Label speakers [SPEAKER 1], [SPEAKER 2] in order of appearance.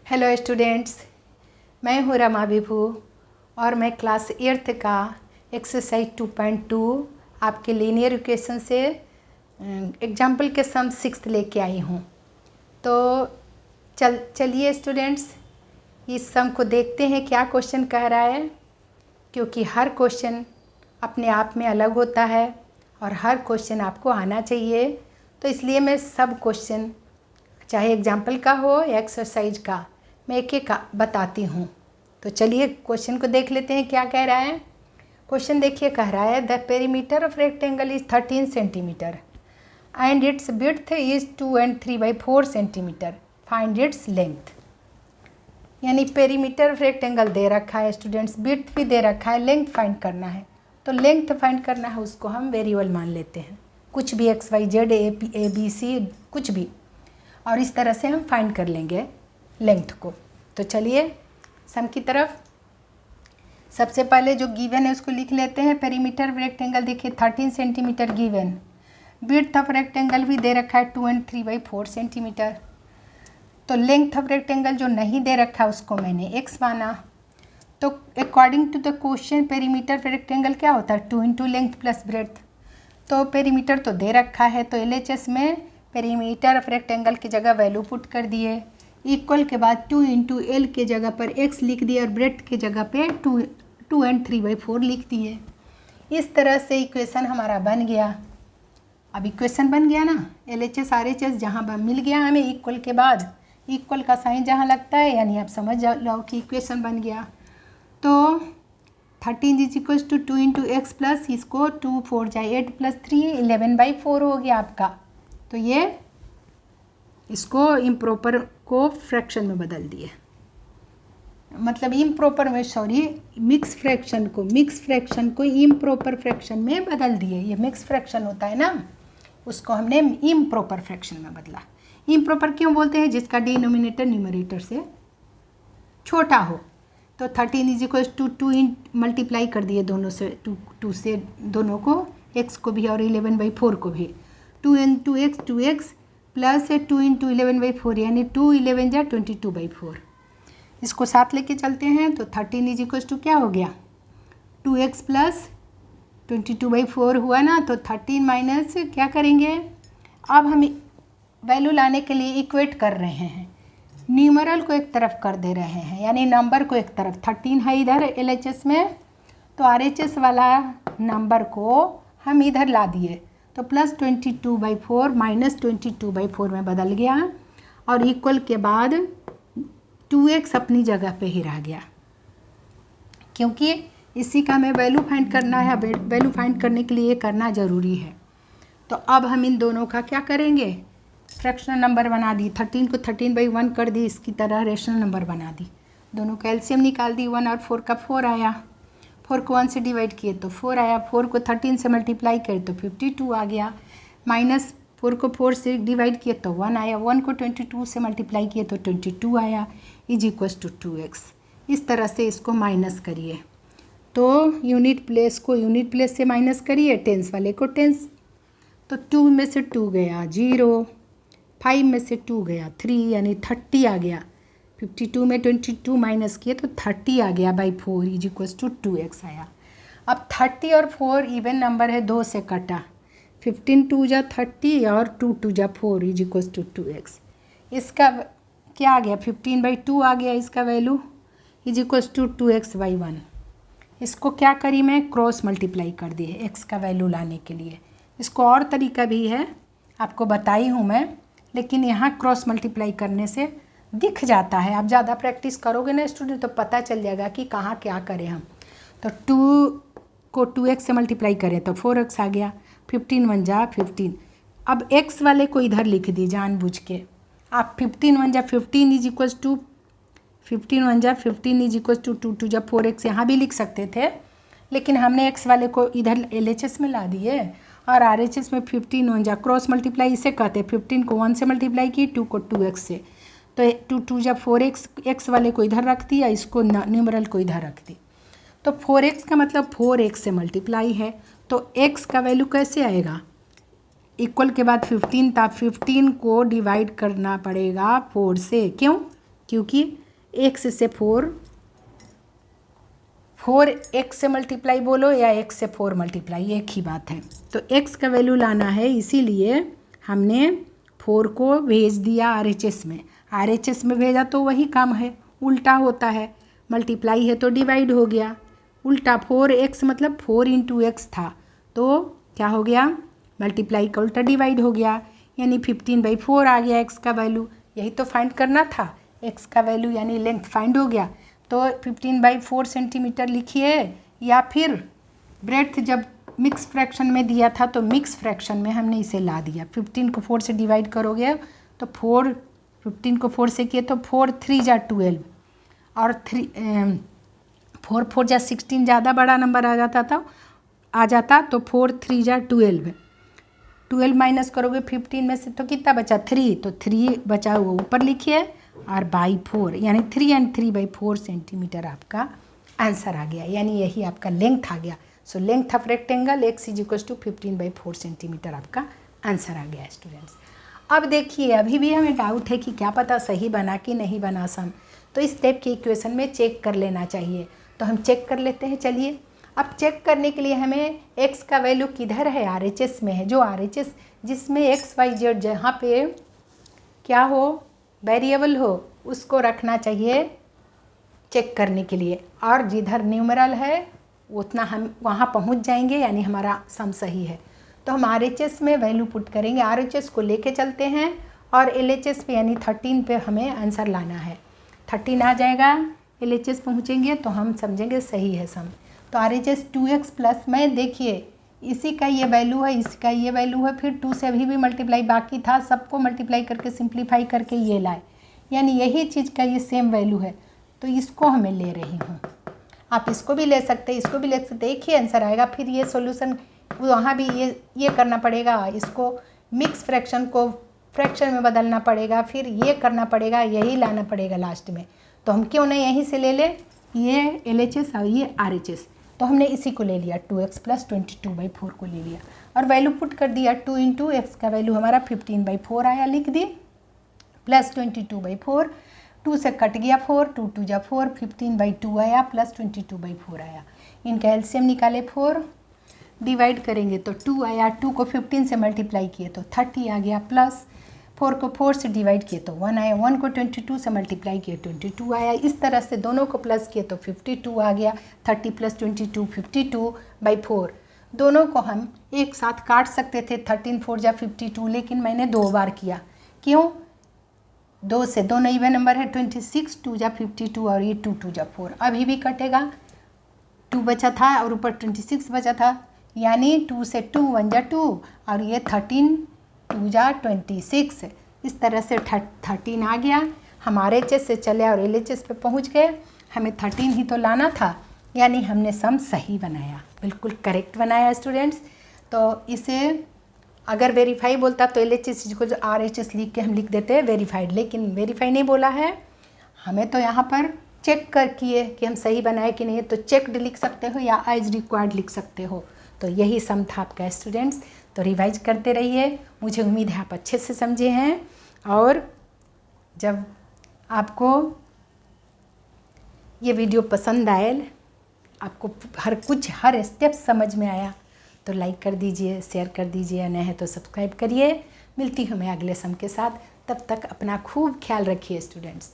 [SPEAKER 1] Hello students, मैं हूँ रमा विभू और मैं क्लास 8th का एक्सरसाइज 2.2 आपके लीनियर इक्वेशन से एग्जाम्पल के सम 6 लेके आई हूँ। तो चलिए स्टूडेंट्स, इस सम को देखते हैं क्या क्वेश्चन कह रहा है, क्योंकि हर क्वेश्चन अपने आप में अलग होता है और हर क्वेश्चन आपको आना चाहिए। तो इसलिए मैं सब क्वेश्चन, चाहे एग्जाम्पल का हो या एक्सरसाइज का, मैं एक एक बताती हूँ। तो चलिए क्वेश्चन को देख लेते हैं क्या कह रहा है। क्वेश्चन देखिए, कह रहा है the perimeter of rectangle is 13 centimetre and it's width is 2 and 3/4 centimetre, find its length. यानी पेरीमीटर ऑफ रेक्टेंगल दे रखा है स्टूडेंट्स, विड्थ भी दे रखा है, लेंथ फाइंड करना है। तो लेंथ फाइंड करना है, उसको हम वेरिएबल मान लेते हैं, कुछ भी XYZ ABC कुछ भी, और इस तरह से हम फाइंड कर लेंगे लेंथ को। तो चलिए सम की तरफ। सबसे पहले जो गिवन है उसको लिख लेते हैं। पेरीमीटर रेक्टेंगल देखिए 13 centimetre given, width of rectangle भी दे रखा है 2 and 3/4 सेंटीमीटर। तो लेंथ ऑफ रेक्टेंगल जो नहीं दे रखा है उसको मैंने x माना। तो according to the question perimeter rectangle क्या होता है, 2 into लेंथ प्लस ब्रेड्थ। तो पेरीमीटर तो दे रखा है, तो LHS में पेरीमीटर ऑफ रेक्टेंगल की जगह वैल्यू पुट कर दिए, इक्वल के बाद 2 into L के जगह पर x लिख दिए और ब्रेड्थ के जगह पे 2 and 3/4 लिख दिए। इस तरह से इक्वेशन हमारा बन गया। अब इक्वेशन बन गया ना, LHS RHS जहाँ मिल गया हमें इक्वल के बाद, इक्वल का साइन जहाँ लगता है, यानी आप समझ जाओ कि इक्वेशन बन गया। तो 13 is equal to 2 into x plus इसको 2 4 जाए 8 + 3 11/4 हो गया आपका। तो ये इसको इम्प्रॉपर को फ्रैक्शन में बदल दिए, मतलब इम्प्रॉपर में, सॉरी, मिक्स फ्रैक्शन को इम्प्रॉपर फ्रैक्शन में बदल दिए। ये मिक्स फ्रैक्शन होता है ना, उसको हमने इम्प्रॉपर फ्रैक्शन में बदला। इम्प्रॉपर क्यों बोलते हैं? जिसका डिनोमिनेटर न्यूमरेटर से छोटा हो। तो 13 इज इक्वल टू 2 मल्टीप्लाई कर दिए दोनों से, 2 से दोनों को, x को भी और 11/4 को भी। 2 into x 2x plus 2 into 11/4, यानी 2 11 जा 22/4। इसको साथ लेके चलते हैं तो 13 इज इक्वल टू क्या हो गया, 2x प्लस 22/4 हुआ ना। तो 13 माइनस क्या करेंगे, अब हम वैल्यू लाने के लिए इक्वेट कर रहे हैं, न्यूमरल को एक तरफ कर दे रहे हैं, यानी नंबर को एक तरफ। 13 है इधर LHS में, तो RHS वाला नंबर को हम इधर ला दिए, तो प्लस 22/4 माइनस 22/4 में बदल गया, और इक्वल के बाद 2x अपनी जगह पे ही रह गया, क्योंकि इसी का हमें वैल्यू फाइंड करना है। वैल्यू फाइंड करने के लिए ये करना ज़रूरी है। तो अब हम इन दोनों का क्या करेंगे, फ्रैक्शनल नंबर बना दी। 13 को 13/1 कर दी, इसकी तरह रेशनल नंबर बना दी। दोनों का एलसीएम निकाल दी, 1 और 4 का 4 आया। 4 को 1 से डिवाइड किए तो 4 आया, 4 को 13 से मल्टीप्लाई करे तो 52 आ गया, माइनस 4 को 4 से डिवाइड किए तो 1 आया, 1 को 22 से मल्टीप्लाई किए तो 22 आया, इज इक्वल टू 2x। इस तरह से इसको माइनस करिए। तो यूनिट प्लेस को यूनिट प्लेस से माइनस करिए, टेंस वाले को टेंस। तो 2 में से 2 गया 0, 5 में से 2 गया 3, यानी 30 आ गया। 52 में 22 माइनस किए तो 30 आ गया by 4, is equal to 2x आया। अब 30 और 4 इवन नंबर है, 2 से कटा, 15 2 जा 30 और 2 2 जा 4, इज इक्वल टू 2x। इसका क्या आ गया, 15/2 आ गया इसका value, is equal to 2x/1। इसको क्या करी मैं, क्रॉस मल्टीप्लाई कर दिए x का वैल्यू लाने के लिए। इसको और तरीका भी है, आपको बताई हूँ मैं, लेकिन यहाँ क्रॉस मल्टीप्लाई करने से दिख जाता है। आप ज़्यादा प्रैक्टिस करोगे ना स्टूडेंट, तो पता चल जाएगा कि कहाँ क्या करें हम। तो 2 को 2x से मल्टीप्लाई करें तो 4x आ गया, 15 1 जा 15। अब x वाले को इधर लिख दी जानबूझ के आप, 15 1 जा 15 इज इक्वल टू 15 1 जा 15 इज इक्वल टू 2 2 जा 4x, यहाँ भी लिख सकते थे, लेकिन हमने x वाले को इधर LHS में ला दिए और RHS में 15 1 जा क्रॉस मल्टीप्लाई इसे कहते हैं। 15 को 1 से मल्टीप्लाई की, 2 को 2x से, तो 2 2 जा 4x, x वाले को इधर रख दिया, इसको न्यूमरल को इधर रख दी। तो 4x का मतलब 4x से मल्टीप्लाई है, तो x का वैल्यू कैसे आएगा, इक्वल के बाद 15 था, 15 को डिवाइड करना पड़ेगा 4 से। क्यों, क्योंकि x से 4x से मल्टीप्लाई बोलो या x से 4 मल्टीप्लाई, एक ही बात है। तो x का वैल्यू लाना है, इसीलिए हमने 4 को भेज दिया RHS में। RHS में भेजा तो वही काम है, उल्टा होता है, मल्टीप्लाई है तो डिवाइड हो गया, उल्टा 4x मतलब 4 इंटू एक्स था, तो क्या हो गया, मल्टीप्लाई का उल्टा डिवाइड हो गया, यानी 15/4 आ गया x का वैल्यू। यही तो फाइंड करना था, x का वैल्यू यानी लेंथ फाइंड हो गया। तो 15/4 सेंटीमीटर लिखिए, या फिर ब्रेड्थ जब मिक्स फ्रैक्शन में दिया था तो मिक्स फ्रैक्शन में हमने इसे ला दिया। 15 को 4 से डिवाइड करोगे तो 15 को 4 से किए तो 4 3 जा 12 और 4 4 जा 16 ज़्यादा बड़ा नंबर आ जाता तो 4 3 जा 12 माइनस करोगे 15 में से तो कितना बचा 3, तो 3 बचा हुआ ऊपर लिखिए और बाई 4 यानी 3 एंड 3/4 सेंटीमीटर आपका आंसर आ गया, यानी यही आपका लेंथ आ गया। So length of rectangle x = 15/4 centimetre आपका आंसर आ गया स्टूडेंट्स। अब देखिए अभी भी हमें डाउट है कि क्या पता सही बना कि नहीं बना सम, तो इस टाइप की इक्वेशन में चेक कर लेना चाहिए। तो हम चेक कर लेते हैं, चलिए। अब चेक करने के लिए हमें x का वैल्यू किधर है, RHS में है। जो RHS जिसमें XYZ जहाँ पे क्या हो, वेरिएबल हो, उसको रखना चाहिए चेक करने के लिए, और जिधर न्यूमरल है उतना हम वहाँ पहुँच जाएंगे, यानी हमारा सम सही है। तो हम RHS में वैल्यू पुट करेंगे, RHS को लेके चलते हैं और LHS पे यानी 13 पे हमें आंसर लाना है। 13 आ जाएगा, LHS पहुँचेंगे तो हम समझेंगे सही है सम। तो RHS 2x प्लस में देखिए इसी का ये वैल्यू है, इसका ये वैल्यू है, फिर 2 से अभी भी मल्टीप्लाई बाकी था, सबको मल्टीप्लाई करके सिंप्लीफाई करके ये लाए, यानी यही चीज़ का ये सेम वैल्यू है, तो इसको हमें ले रही हूँ। आप इसको भी ले सकते हैं, इसको भी ले सकते हैं, एक ही आंसर आएगा। फिर ये सॉल्यूशन वहाँ भी ये करना पड़ेगा, इसको मिक्स फ्रैक्शन को फ्रैक्शन में बदलना पड़ेगा, फिर ये करना पड़ेगा, यही लाना पड़ेगा लास्ट में। तो हम क्यों नहीं यहीं से ले ले, ये LHS और ये RHS, तो हमने इसी को ले लिया, 2x + 22/4 को ले लिया और वैल्यू पुट कर दिया। 2 इंटू एक्स का वैल्यू हमारा 15/4 आया, लिख दी, प्लस 22/4, 2 से कट गया 4, 2 2 जा 4, 15/2 आया, प्लस 22/4 आया। इनका एलसीएम निकाले 4, डिवाइड करेंगे तो 2 आया, 2 को 15 से मल्टीप्लाई किए तो 30 आ गया, प्लस 4 को 4 से डिवाइड किए तो 1 आया, 1 को 22 से मल्टीप्लाई किए 22 आया। इस तरह से दोनों को प्लस किए तो 52 आ गया, 30 + 22 52/4। दोनों को हम एक साथ काट सकते थे, 13 4 जा 52, लेकिन मैंने 2 बार किया। क्यों, 2 से दोनों इवन नंबर है, 26 2 जा 52 और ये 2 2 जा 4, अभी भी कटेगा, 2 बचा था और ऊपर 26 बचा था, यानी 2 से 2 1 जा 2 और ये 13 2 जा 26, इस तरह से 13 आ गया। हम RHS से चले और LHS पे पहुंच गए, हमें 13 ही तो लाना था, यानी हमने सम सही बनाया, बिल्कुल करेक्ट बनाया स्टूडेंट्स। तो इसे अगर वेरीफाई बोलता तो LHS को जो RHS लिख के हम लिख देते हैं वेरीफाइड, लेकिन वेरीफाई नहीं बोला है, हमें तो यहाँ पर चेक कर किए कि हम सही बनाए कि नहीं, तो चेकड लिख सकते हो या एज रिक्वायर्ड लिख सकते हो। तो यही सम था आपका स्टूडेंट्स। तो रिवाइज करते रहिए, मुझे उम्मीद है आप अच्छे से समझे हैं, और जब आपको ये वीडियो पसंद आए, आपको हर स्टेप समझ में आया, तो लाइक कर दीजिए, शेयर कर दीजिए, या नहीं है तो सब्सक्राइब करिए। मिलती हूँ मैं अगले सम के साथ, तब तक अपना खूब ख्याल रखिए स्टूडेंट्स।